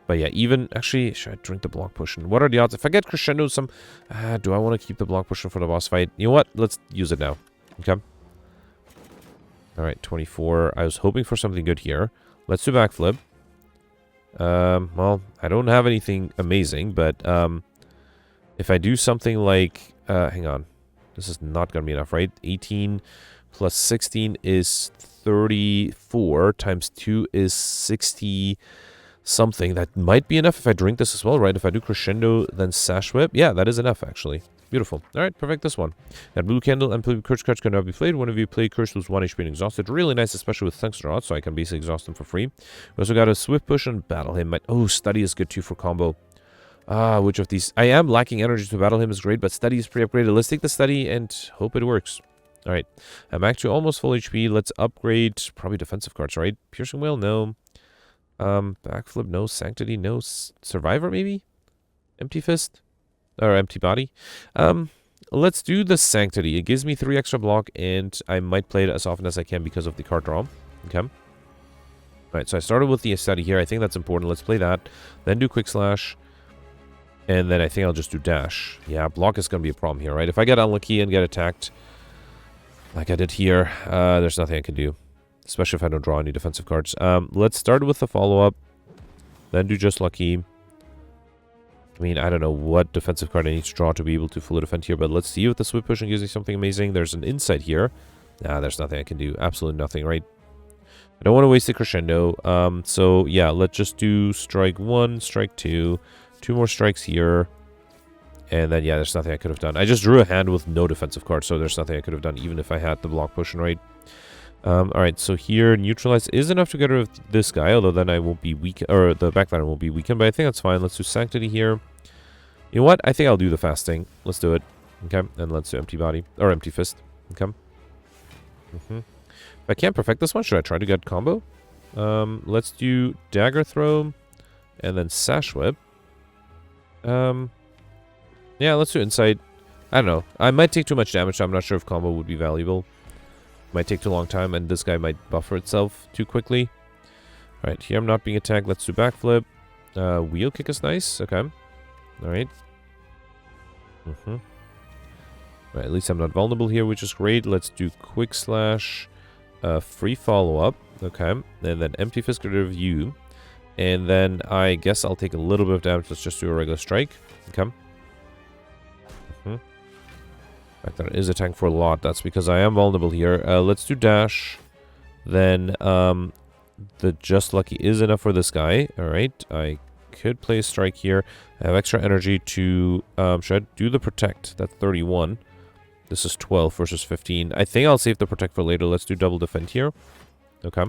[SPEAKER 1] But yeah, even... Actually, should I drink the block potion? What are the odds? If I get crescendo some... do I want to keep the block potion for the boss fight? You know what? Let's use it now. Okay. Alright, 24. I was hoping for something good here. Let's do backflip. Well, I don't have anything amazing, but if I do something like... hang on. This is not going to be enough, right? 18 plus 16 is 34 times 2 is 60... something. That might be enough if I drink this as well, right? If I do crescendo, then sash whip. Yeah, that is enough, actually. Beautiful. Alright, perfect this one. That blue candle and blue curse cards can now be played. One of you play curse lose 1 HP and exhausted. Really nice, especially with tungsten rod, so I can basically exhaust them for free. We also got a swift push and battle him. Oh, study is good too for combo. Which of these? I am lacking energy to battle him is great, but study is pre-upgraded. Let's take the study and hope it works. Alright. I'm back to almost full HP. Let's upgrade probably defensive cards, right? Piercing Whale, no. Backflip, no. Sanctity, no. Survivor, maybe? Empty Fist? Or Empty Body? Let's do the Sanctity. It gives me 3 extra block, and I might play it as often as I can because of the card draw. Okay. Alright, so I started with the study here. I think that's important. Let's play that. Then do Quick Slash. And then I think I'll just do Dash. Yeah, block is going to be a problem here, right? If I get unlucky and get attacked, like I did here, there's nothing I can do. Especially if I don't draw any defensive cards. Let's start with the follow-up. Then do just lucky. I mean, I don't know what defensive card I need to draw to be able to fully defend here. But let's see if the swift pushing gives me something amazing. There's an insight here. Nah, there's nothing I can do. Absolutely nothing, right? I don't want to waste the crescendo. So, yeah, let's just do strike 1, strike 2. 2 more strikes here. And then, yeah, there's nothing I could have done. I just drew a hand with no defensive cards. So there's nothing I could have done even if I had the block potion, right? Alright, so here, neutralize is enough to get rid of this guy, although then I won't be weak, or the backliner won't be weakened, but I think that's fine. Let's do Sanctity here. You know what? I think I'll do the fasting. Let's do it. Okay, and let's do Empty Body, or Empty Fist. Okay. If I can't perfect this one, should I try to get combo? Let's do Dagger Throw, and then Sash Whip. Yeah, let's do Insight. I don't know. I might take too much damage, so I'm not sure if combo would be valuable. Might take too long time, and this guy might buffer itself too quickly. Alright, here I'm not being attacked. Let's do backflip. Wheel kick is nice. Okay. Alright. Right, at least I'm not vulnerable here, which is great. Let's do quick slash. Free follow-up. Okay. And then empty fist review. And then I guess I'll take a little bit of damage. Let's just do a regular strike. Okay. That is attacking for a lot. That's because I am vulnerable here. Let's do dash. Then the just lucky is enough for this guy. Alright. I could play a strike here. I have extra energy to... should I do the protect? That's 31. This is 12 versus 15. I think I'll save the protect for later. Let's do double defend here. Okay.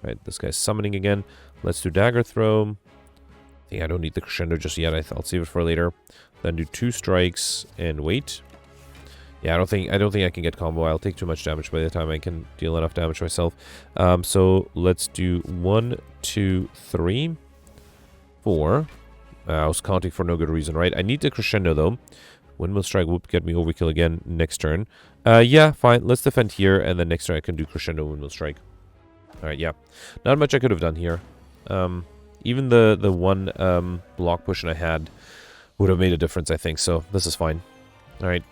[SPEAKER 1] Right, this guy's summoning again. Let's do dagger throw. I think I don't need the crescendo just yet. I'll save it for later. Then do 2 strikes and wait. Yeah, I don't think I can get combo. I'll take too much damage by the time I can deal enough damage myself. So let's do 1, 2, 3, 4. I was counting for no good reason, right? I need the crescendo though. Windmill strike would get me overkill again next turn. Yeah, fine. Let's defend here, and then next turn I can do crescendo windmill strike. Alright, yeah. Not much I could have done here. Even the one block push I had would have made a difference, I think. So this is fine. Alright.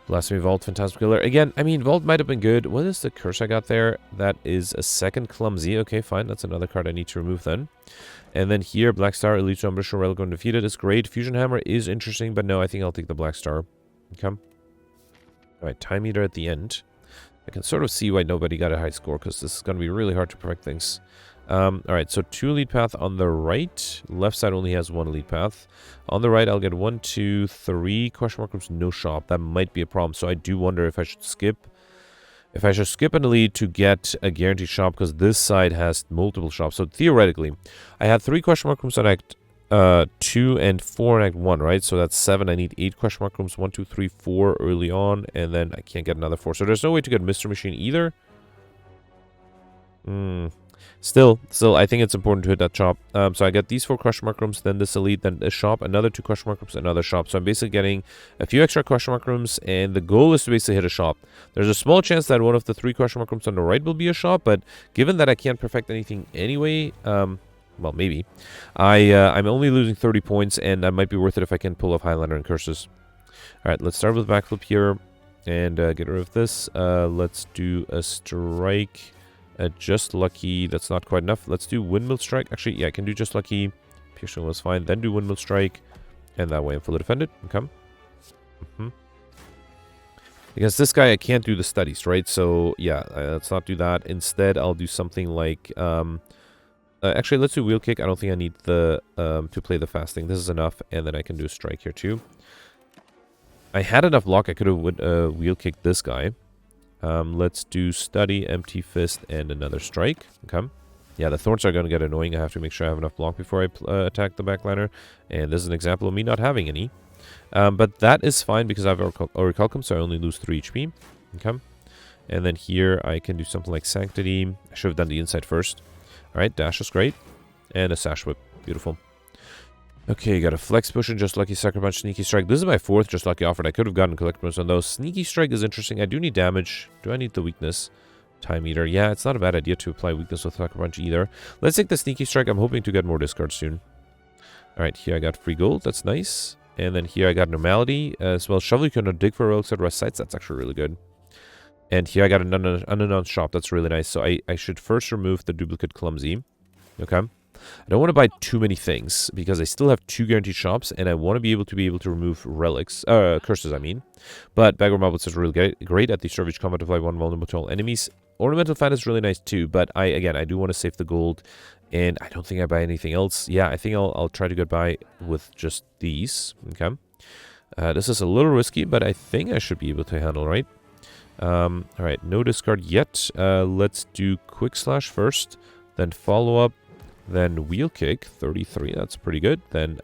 [SPEAKER 1] Blasphemy Vault, Phantasm Killer. Again, I mean, Vault might have been good. What is the curse I got there? That is a second Clumsy. Okay, fine. That's another card I need to remove then. And then here, Black Star, Elite Ambusher, Relic Undefeated is great. Fusion Hammer is interesting, but no, I think I'll take the Black Star. Okay. Alright, Time Meter at the end. I can sort of see why nobody got a high score, because this is going to be really hard to perfect things. Alright, so 2 elite path on the right. Left side only has 1 elite path. On the right, I'll get 1, 2, 3 question mark groups, no shop. That might be a problem, so I do wonder if I should skip. If I should skip an elite to get a guaranteed shop, because this side has multiple shops. So theoretically, I had 3 question mark rooms on Act 2 and 4 in Act 1, right? So that's 7. I need 8 question mark rooms, 1, 2, 3, 4 early on, and then I can't get another 4. So there's no way to get Mr. Machine either. Still, I think it's important to hit that shop. So I get these 4 question mark rooms, then this elite, then a shop, another 2 question mark rooms, another shop. So I'm basically getting a few extra question mark rooms, and the goal is to basically hit a shop. There's a small chance that one of the 3 question mark rooms on the right will be a shop, but given that I can't perfect anything anyway, well, maybe, I'm only losing 30 points, and that might be worth it if I can pull off Highlander and Curses. All right, let's start with backflip here, and get rid of this. Let's do a strike. Just lucky, that's not quite enough. Let's do windmill strike. Actually, yeah, I can do just lucky. Piercing was fine. Then do windmill strike. And that way I'm fully defended. Okay. Against this guy, I can't do the studies, right? So, yeah, let's not do that. Instead, I'll do something like... actually, let's do wheel kick. I don't think I need the to play the fasting. This is enough. And then I can do a strike here, too. I had enough block. I could have wheel kicked this guy. Let's do study, empty fist, and another strike. Okay. Yeah, the thorns are going to get annoying. I have to make sure I have enough block before I attack the backliner. And this is an example of me not having any. But that is fine because I have Orichalcum, so I only lose 3 HP. Okay. And then here I can do something like Sanctity. I should have done the inside first. Alright, dash is great. And a sash whip. Beautiful. Okay, got a flex potion, just lucky, sucker punch, sneaky strike. This is my 4th just lucky offered. I could have gotten collectibles on those. Sneaky strike is interesting. I do need damage. Do I need the weakness? Time eater. Yeah, it's not a bad idea to apply weakness with sucker punch either. Let's take the sneaky strike. I'm hoping to get more discards soon. Alright, here I got free gold. That's nice. And then here I got normality as well. Shovel, you can dig for relics at rest sites. That's actually really good. And here I got an unannounced shop. That's really nice. So I should first remove the duplicate clumsy. Okay. I don't want to buy too many things because I still have 2 guaranteed shops, and I want to be able to remove relics, curses, I mean. But Bagger Moblets is really great at the Savage Combat to apply 1 vulnerable to all enemies. Ornamental Fan is really nice too, but I do want to save the gold, and I don't think I buy anything else. Yeah, I think I'll try to get by with just these. Okay. This is a little risky, but I think I should be able to handle, right? All right, no discard yet. Let's do Quick Slash first, then follow up. Then wheel kick, 33, that's pretty good. Then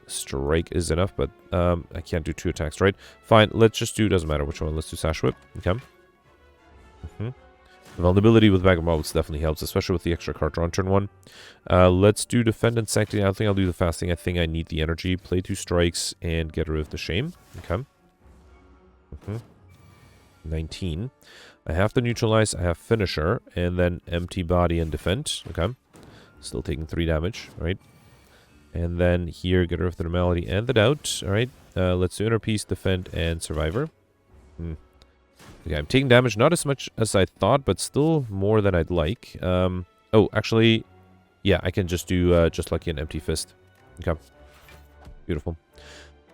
[SPEAKER 1] strike is enough, but I can't do 2 attacks, right? Fine, let's just do, doesn't matter which one, let's do sash whip. Okay. The vulnerability with Bag of Moblets definitely helps, especially with the extra card draw on turn 1. Let's do defend and sanctity. I don't think I'll do the fasting. I think I need the energy. Play 2 strikes and get rid of the shame. Okay. 19. I have to neutralize, I have finisher, and then empty body and defend. Okay. Still taking 3 damage, right? And then here, get rid of the normality and the doubt. All right, let's do inner peace, defend, and survivor. Okay, I'm taking damage, not as much as I thought, but still more than I'd like. Oh, actually, yeah, I can just do just lucky an empty fist. Okay, beautiful.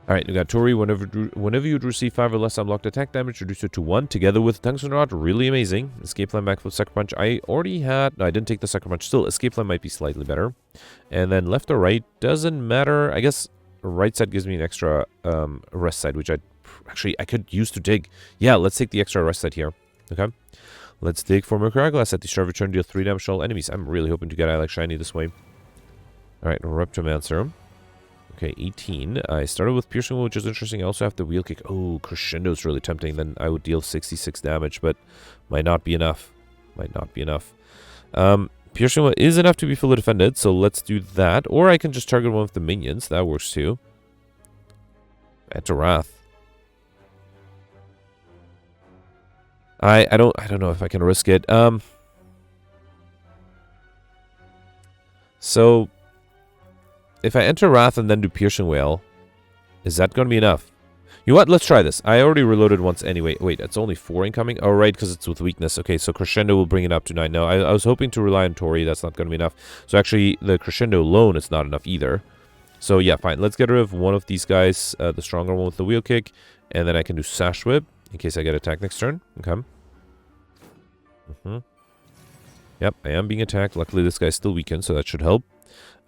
[SPEAKER 1] All right, we got Tori. Whenever you'd receive 5 or less unlocked attack damage, reduce it to 1 together with Tungsten Rod. Really amazing. Escape Line backflip, Sucker Punch. I already had... No, I didn't take the Sucker Punch. Still, Escape Line might be slightly better. And then left or right doesn't matter. I guess right side gives me an extra rest side, which I could use to dig. Yeah, let's take the extra rest side here. Okay. Let's dig for Mercury Glass at the start of return. Deal 3 damage to all enemies. I'm really hoping to get Eye Like Shiny this way. All right, Reptomancer. Okay, 18. I started with Piercing Will, which is interesting. I also have the Wheel Kick. Oh, Crescendo is really tempting. Then I would deal 66 damage, but might not be enough. Might not be enough. Piercing Will is enough to be fully defended, so let's do that. Or I can just target one of the minions. That works too. Add to Wrath. I don't know if I can risk it. So if I enter Wrath and then do Piercing Wail, is that going to be enough? You know what? Let's try this. I already reloaded once anyway. Wait, it's only 4 incoming? Oh, right, because it's with weakness. Okay, so Crescendo will bring it up to 9. No, I was hoping to rely on Tori. That's not going to be enough. So actually, the Crescendo alone is not enough either. So yeah, fine. Let's get rid of one of these guys, the stronger one with the Wheel Kick. And then I can do Sash Whip in case I get attacked next turn. Okay. Yep, I am being attacked. Luckily, this guy's still weakened, so that should help.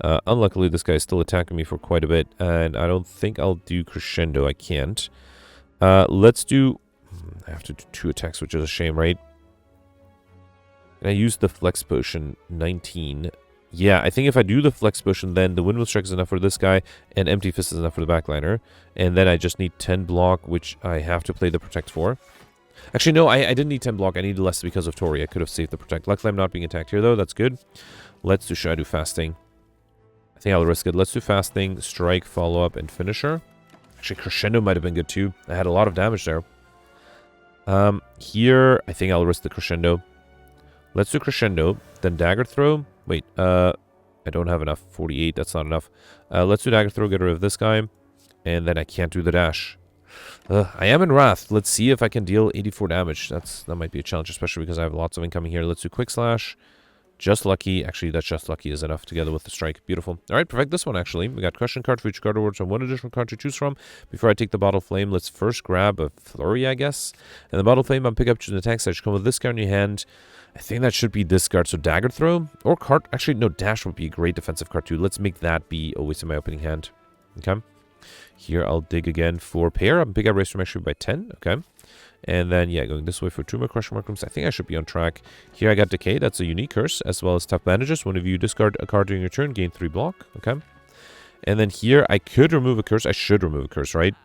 [SPEAKER 1] Unluckily, this guy's still attacking me for quite a bit, and I don't think I'll do Crescendo. I can't. Let's do... I have to do 2 attacks, which is a shame, right? And I use the Flex Potion, 19. Yeah, I think if I do the Flex Potion, then the Windmill Strike is enough for this guy, and Empty Fist is enough for the backliner. And then I just need 10 block, which I have to play the Protect for. Actually, no, I didn't need 10 block. I needed less because of Tori. I could have saved the protect. Luckily, I'm not being attacked here, though. That's good. Let's do... Should I do fasting? I think I'll risk it. Let's do fasting, strike, follow-up, and finisher. Actually, crescendo might have been good, too. I had a lot of damage there. Here, I think I'll risk the crescendo. Let's do crescendo, then dagger throw. Wait, I don't have enough. 48, that's not enough. Let's do dagger throw, get rid of this guy. And then I can't do the dash. I am in Wrath. Let's see if I can deal 84 damage. That might be a challenge, especially because I have lots of incoming here. Let's do quick slash. Just lucky. Actually, that's just lucky is enough together with the strike. Beautiful. All right, perfect this one, actually. We got question card for each card awards and one additional card to choose from. Before I take the Bottle Flame, let's first grab a Flurry, I guess. And the Bottle Flame, I'll pick up choose an attack. So I should come with this card in your hand. I think that should be this card. So Dagger Throw or card. Actually, no, Dash would be a great defensive card too. Let's make that be always in my opening hand. Okay. Here, I'll dig again for pair. I'll pick up Race from actually by 10. Okay. And then, yeah, going this way for 2 more question mark rooms. I think I should be on track. Here I got Decay. That's a unique curse, as well as Tough Bandages. One of you discard a card during your turn, gain 3 block. Okay. And then here, I could remove a curse. I should remove a curse, right?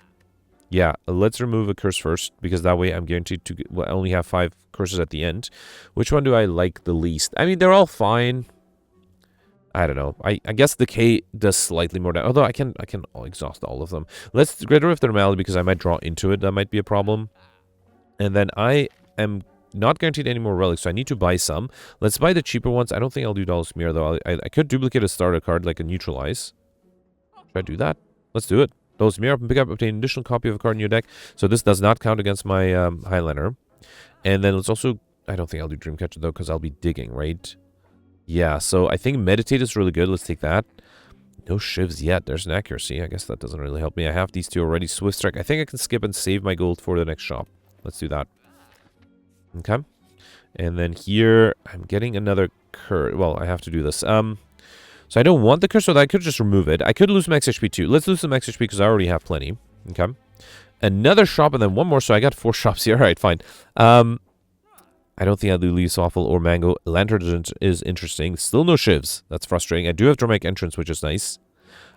[SPEAKER 1] Yeah, let's remove a curse first, because that way I'm guaranteed to only have 5 curses at the end. Which one do I like the least? I mean, they're all fine. I don't know. I guess Decay does slightly more damage. Although I can exhaust all of them. Let's get rid of the Normality, because I might draw into it. That might be a problem. And then I am not guaranteed any more relics, so I need to buy some. Let's buy the cheaper ones. I don't think I'll do Dull Smear, though. I could duplicate a starter card, like a Neutralize. Should I do that? Let's do it. Dull Smear up and pick up, obtain an additional copy of a card in your deck. So this does not count against my Highlander. And then let's also... I don't think I'll do Dreamcatcher, though, because I'll be digging, right? Yeah, so I think Meditate is really good. Let's take that. No Shivs yet. There's an accuracy. I guess that doesn't really help me. I have these two already. Swift Strike. I think I can skip and save my gold for the next shop. Let's do that. Okay. And then here, I'm getting another curse. Well, I have to do this. So I don't want the curse, so I could just remove it. I could lose max HP too. Let's lose the max HP because I already have plenty. Okay. Another shop and then one more, so I got 4 shops here. All right, fine. I don't think I'll do Leaves Waffle or Mango. Lantern is interesting. Still no Shivs. That's frustrating. I do have Dramatic Entrance, which is nice.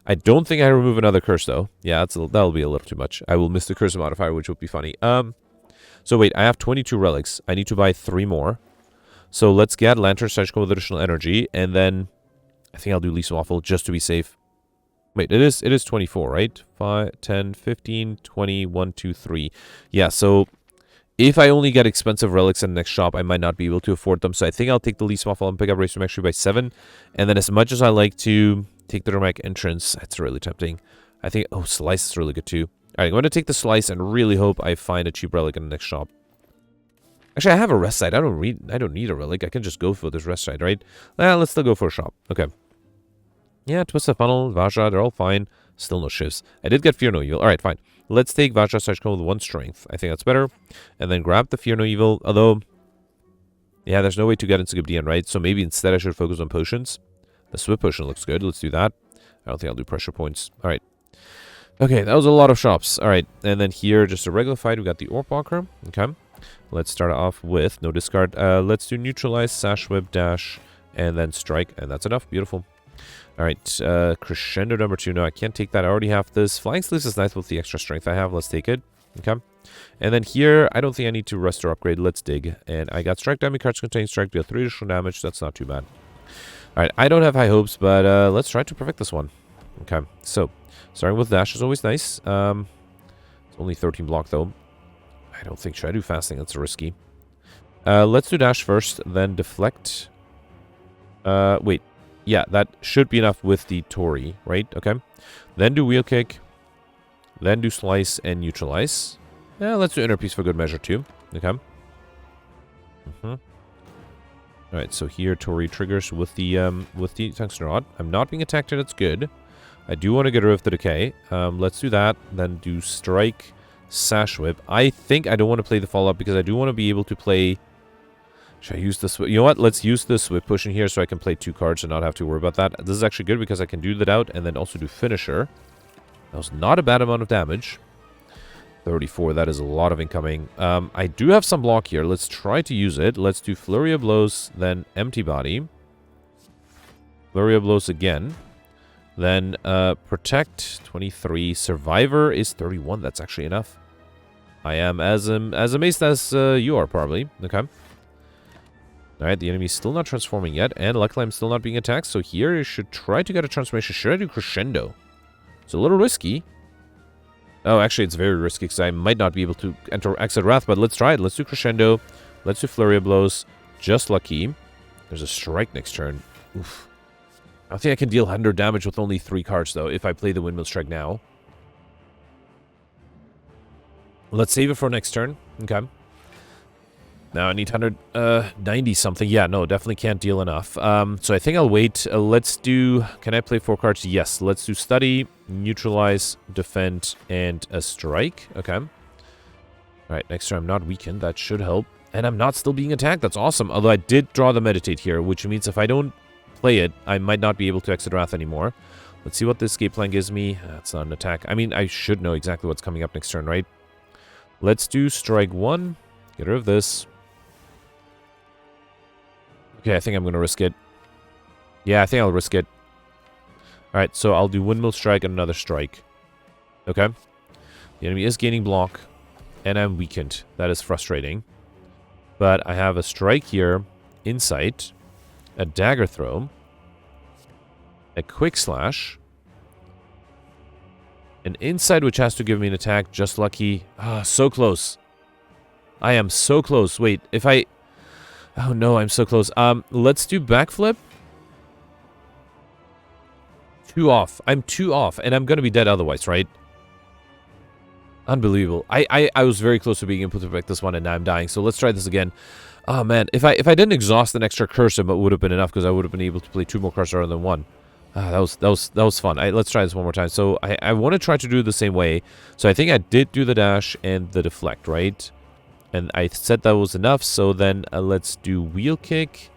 [SPEAKER 1] I don't think I remove another curse, though. Yeah, that'll be a little too much. I will miss the curse modifier, which would be funny. So wait, I have 22 relics. I need to buy 3 more. So let's get Lantern Surgical with additional energy, and then I think I'll do Leaves Waffle just to be safe. Wait, it is 24, right? 5, 10, 15, 20, 1, 2, 3. Yeah, so if I only get expensive relics in the next shop, I might not be able to afford them. So I think I'll take the Leaves Waffle and pick up Race from actually by 7. And then as much as I like to take the Dramatic Entrance, that's really tempting. I think, oh, Slice is really good too. Alright, I'm going to take the Slice and really hope I find a cheap relic in the next shop. Actually, I have a rest site. I don't need a relic. I can just go for this rest site, right? Let's still go for a shop. Okay. Yeah, Twisted Funnel, Vajra, they're all fine. Still no Shivs. I did get Fear No Evil. Alright, fine. Let's take Vajra Surgical with 1 strength. I think that's better. And then grab the Fear No Evil. Although, yeah, there's no way to get into Gibdian, right? So maybe instead I should focus on potions. The Swift Potion looks good. Let's do that. I don't think I'll do pressure points. Alright. Okay, that was a lot of shops. Alright, and then here, just a regular fight, we got the Orc Walker. Okay. Let's start off with no discard. Let's do Neutralize, Sash Whip, Dash, and then Strike. And that's enough. Beautiful. Alright, Crescendo number 2. No, I can't take that. I already have this. Flying Sleeves is nice with the extra strength I have. Let's take it. Okay. And then here, I don't think I need to rest or upgrade. Let's dig. And I got Strike Damage cards contain Strike. Deal 3 additional damage. That's not too bad. Alright, I don't have high hopes, but let's try to perfect this one. Okay, so starting with Dash is always nice. It's only 13 block, though. I don't think... Should I do Fasting? That's risky. Let's do Dash first, then Deflect. Wait. Yeah, that should be enough with the Tori, right? Okay. Then do Wheel Kick. Then do Slice and Neutralize. Yeah, let's do Inner Peace for good measure, too. Okay. Alright, so here Tori triggers with the Tungsten Rod. I'm not being attacked, that's good. I do want to get rid of the Decay. Let's do that. Then do Strike, Sash Whip. I think I don't want to play the follow-up because I do want to be able to play... Should I use the Swift? You know what? Let's use the Swift Push in here so I can play 2 cards and not have to worry about that. This is actually good because I can do that out and then also do Finisher. That was not a bad amount of damage. 34, that is a lot of incoming. I do have some block here. Let's try to use it. Let's do Flurry of Blows, then Empty Body. Flurry of Blows again. Then Protect, 23. Survivor is 31. That's actually enough. I am as amazed as you are, probably. Okay. Alright, the enemy's still not transforming yet, and luckily I'm still not being attacked, so here I should try to get a transformation. Should I do Crescendo? It's a little risky. Oh, actually, it's very risky, because I might not be able to enter Exit Wrath, but let's try it. Let's do Crescendo. Let's do Flurry of Blows. Just lucky. There's a Strike next turn. Oof. I think I can deal 100 damage with only 3 cards, though, if I play the Windmill Strike now. Let's save it for next turn. Okay. Now I need 190 something. Yeah, no, definitely can't deal enough. So I think I'll wait. Let's do... Can I play 4 cards? Yes. Let's do Study, Neutralize, Defend, and a Strike. Okay. Alright, next turn I'm not weakened. That should help. And I'm not still being attacked. That's awesome. Although I did draw the Meditate here, which means if I don't play it, I might not be able to Exit Wrath anymore. Let's see what this escape plan gives me. That's not an attack. I mean, I should know exactly what's coming up next turn, right? Let's do Strike 1. Get rid of this. Okay, I think I'm going to risk it. Yeah, I think I'll risk it. Alright, so I'll do Windmill Strike and another Strike. Okay. The enemy is gaining block, and I'm weakened. That is frustrating. But I have a Strike here, Insight, a Dagger Throw, a Quick Slash, an Insight which has to give me an attack, just lucky. Ah, so close. I am so close. Wait, if I... Oh no, I'm so close. Let's do Backflip. 2 off. I'm 2 off, and I'm gonna be dead otherwise, right? Unbelievable. I was very close to being able to protect this one, and now I'm dying. So let's try this again. Oh man, if I didn't exhaust an extra cursor, but would have been enough because I would have been able to play 2 more cards rather than 1. That was fun. Let's try this one more time. So I want to try to do it the same way. So I think I did do the dash and the deflect, right? And I said that was enough. So then let's do wheel kick,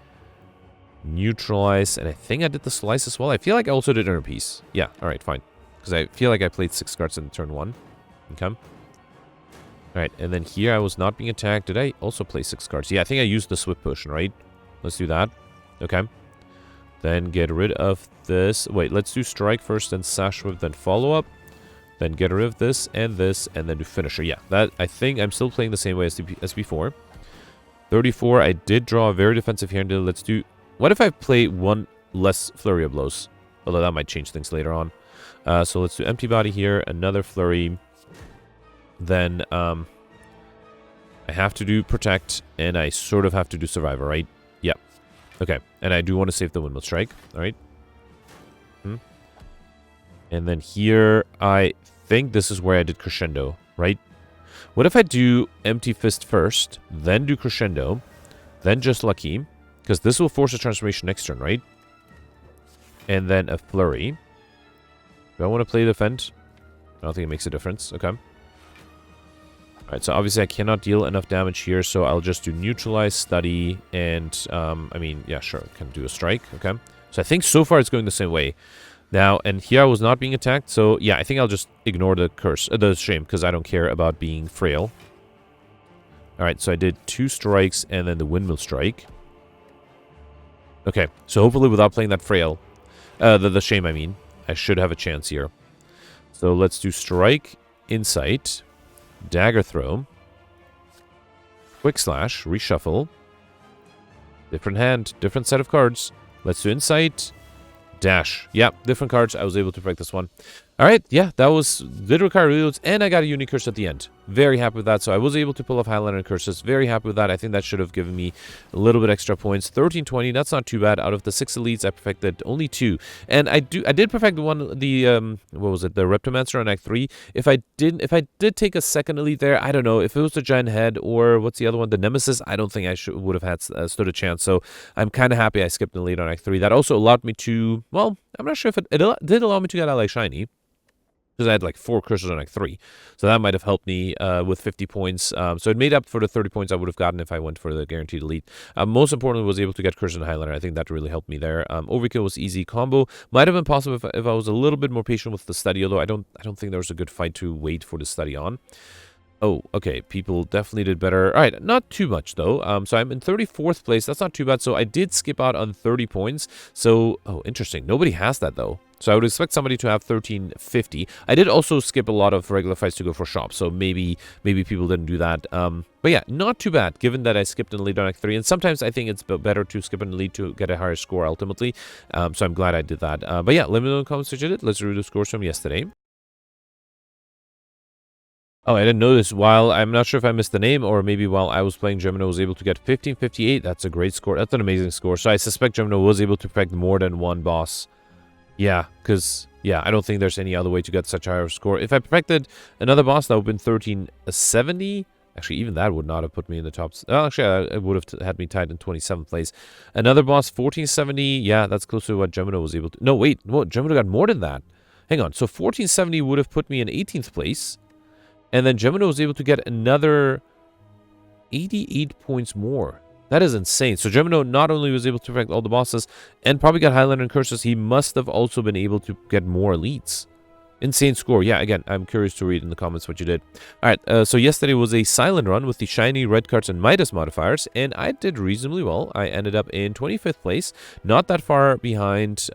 [SPEAKER 1] neutralize, and I think I did the slice as well. I feel like I also did inner piece. Yeah. All right. Fine. Because I feel like I played 6 cards in turn 1. Okay. All right. And then here I was not being attacked. Did I also play 6 cards? Yeah. I think I used the swift potion, right? Let's do that. Okay. Then get rid of this. Wait, let's do strike first, then sash whip, then follow up. Then get rid of this, and then do finisher. Yeah, that I think I'm still playing the same way as before. 34, I did draw a very defensive here. And let's do... What if I play 1 less flurry of blows? Although that might change things later on. So let's do empty body here, another flurry. Then I have to do protect, and I sort of have to do survivor, right? Yeah. Okay, and I do want to save the windmill strike. All right. And then here, I think this is where I did crescendo, right? What if I do empty fist first, then do crescendo, then just lucky, because this will force a transformation next turn, right? And then a flurry. Do I want to play defend? I don't think it makes a difference. Okay. Alright, so obviously I cannot deal enough damage here, so I'll just do neutralize, study, and, I mean, yeah, sure, can do a strike, okay? So I think so far it's going the same way. Now, and here I was not being attacked, so yeah, I think I'll just ignore the curse, the shame, because I don't care about being frail. Alright, so I did 2 strikes and then the windmill strike. Okay, so hopefully without playing that frail, the shame I mean, I should have a chance here. So let's do strike, insight, dagger throw, quick slash, reshuffle, different hand, different set of cards. Let's do insight, dash. Yeah, different cards. I was able to break this one. All right, yeah, that did require reloads, and I got a unique curse at the end. Very happy with that. So I was able to pull off Highlander curses. Very happy with that. I think that should have given me a little bit extra points. 1320. That's not too bad. Out of the 6 elites, I perfected only 2, and I did perfect one. The what was it? The Reptomancer on Act 3. If I did take a second elite there, I don't know if it was the Giant Head or what's the other one, the Nemesis. I don't think I would have had stood a chance. So I'm kind of happy I skipped an elite on Act 3. That also allowed me to, well, I'm not sure if it did allow me to get Ally Shiny. Because I had like 4 cursors on Act 3. So that might have helped me with 50 points. So it made up for the 30 points I would have gotten if I went for the guaranteed elite. Most importantly, was able to get cursor and Highlander. I think that really helped me there. Overkill was easy. Combo might have been possible if I was a little bit more patient with the study, although I don't think there was a good fight to wait for the study on. Oh, okay. People definitely did better. All right, not too much, though. So I'm in 34th place. That's not too bad. So I did skip out on 30 points. So, oh, interesting. Nobody has that, though. So I would expect somebody to have 1350. I did also skip a lot of regular fights to go for shop, so maybe people didn't do that. But yeah, not too bad, given that I skipped in lead on Act 3. And sometimes I think it's better to skip in the lead to get a higher score ultimately. So I'm glad I did that. But yeah, let me know in the comments what you did. Let's review the scores from yesterday. Oh, I didn't notice. I'm not sure if I missed the name, or maybe while I was playing, Gemino was able to get 1558. That's a great score. That's an amazing score. So I suspect Gemino was able to perfect more than one boss. Yeah, because, yeah, I don't think there's any other way to get such a higher score. If I perfected another boss, that would have been 1370. Actually, even that would not have put me in the top. Well, actually, it would have had me tied in 27th place. Another boss, 1470. Yeah, that's close to what Gemino was able to. No, wait. What? Gemino got more than that. Hang on. So 1470 would have put me in 18th place. And then Gemino was able to get another 88 points more. That is insane. So Gemino not only was able to perfect all the bosses and probably got Highlander and Curses, he must have also been able to get more elites. Insane score. Yeah, again, I'm curious to read in the comments what you did. All right, so yesterday was a silent run with the shiny red cards and Midas modifiers, and I did reasonably well. I ended up in 25th place, not that far behind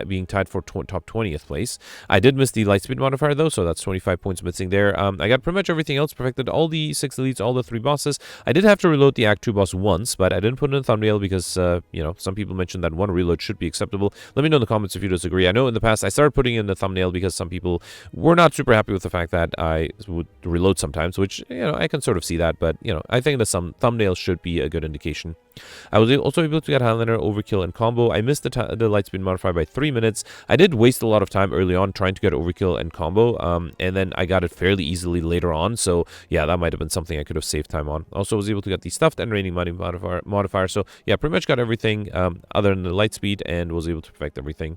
[SPEAKER 1] being tied for top 20th place. I did miss the lightspeed modifier, though, so that's 25 points missing there. I got pretty much everything else, perfected all the 6 elites, all the 3 bosses. I did have to reload the Act 2 boss once, but I didn't put it in the thumbnail because, you know, some people mentioned that one reload should be acceptable. Let me know in the comments if you disagree. I know in the past I started putting in the thumbnail because some people were not super happy with the fact that I would reload sometimes, which, you know, I can sort of see that, but, you know, I think that some thumbnails should be a good indication. I was also able to get Highlander, Overkill, and Combo. I missed the Lightspeed modifier by 3 minutes. I did waste a lot of time early on trying to get Overkill and Combo, and then I got it fairly easily later on, so yeah, that might have been something I could have saved time on. Also was able to get the Stuffed and Raining Money modifier, so yeah, pretty much got everything other than the Lightspeed, and was able to perfect everything.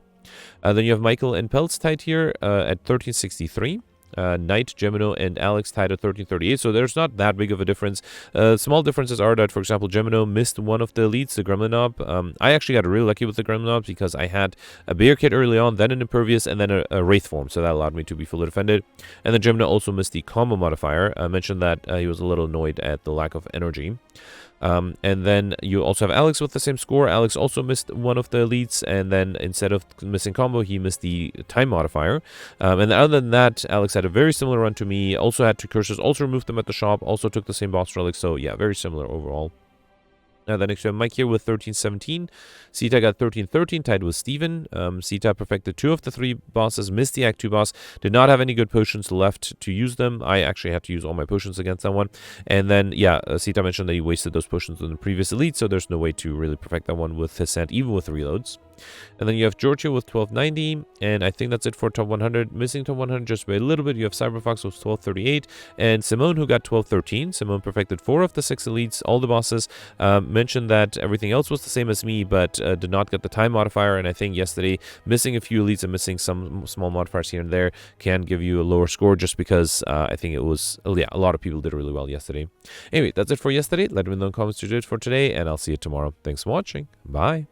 [SPEAKER 1] Then you have Michael and Peltz tied here at 1363. Knight, Gemino, and Alex tied at 1338, so there's not that big of a difference. Small differences are that, for example, Gemino missed one of the elites, the Gremlin Knob. I actually got really lucky with the Gremlin Knob because I had a Bear Kit early on, then an Impervious, and then a Wraith form, so that allowed me to be fully defended. And then Gemino also missed the Combo modifier. I mentioned that he was a little annoyed at the lack of energy. And then you also have Alex with the same score. Alex also missed one of the elites, and then instead of missing Combo, he missed the time modifier. And other than that, Alex had a very similar run to me. Also had 2 curses, also removed them at the shop, also took the same boss relics, so yeah, very similar overall. Then next we have Mike here with 1317. Sita got 1313, tied with Steven. Sita perfected 2 of the 3 bosses, missed the Act 2 boss, did not have any good potions left to use them. I actually had to use all my potions against that one. And then, yeah, Sita mentioned that he wasted those potions in the previous elite, so there's no way to really perfect that one with his hand, even with reloads. And then you have Georgia with 1290, and I think that's it for top 100. Missing top 100 just by a little bit, you have Cyberfox with 1238, and Simone, who got 1213. Simone perfected 4 of the 6 elites, all the bosses. Mentioned that everything else was the same as me, but did not get the time modifier, and I think yesterday, missing a few elites and missing some small modifiers here and there can give you a lower score, just because I think it was, yeah, a lot of people did really well yesterday. Anyway, that's it for yesterday. Let me know in the comments what you did for today, and I'll see you tomorrow. Thanks for watching. Bye.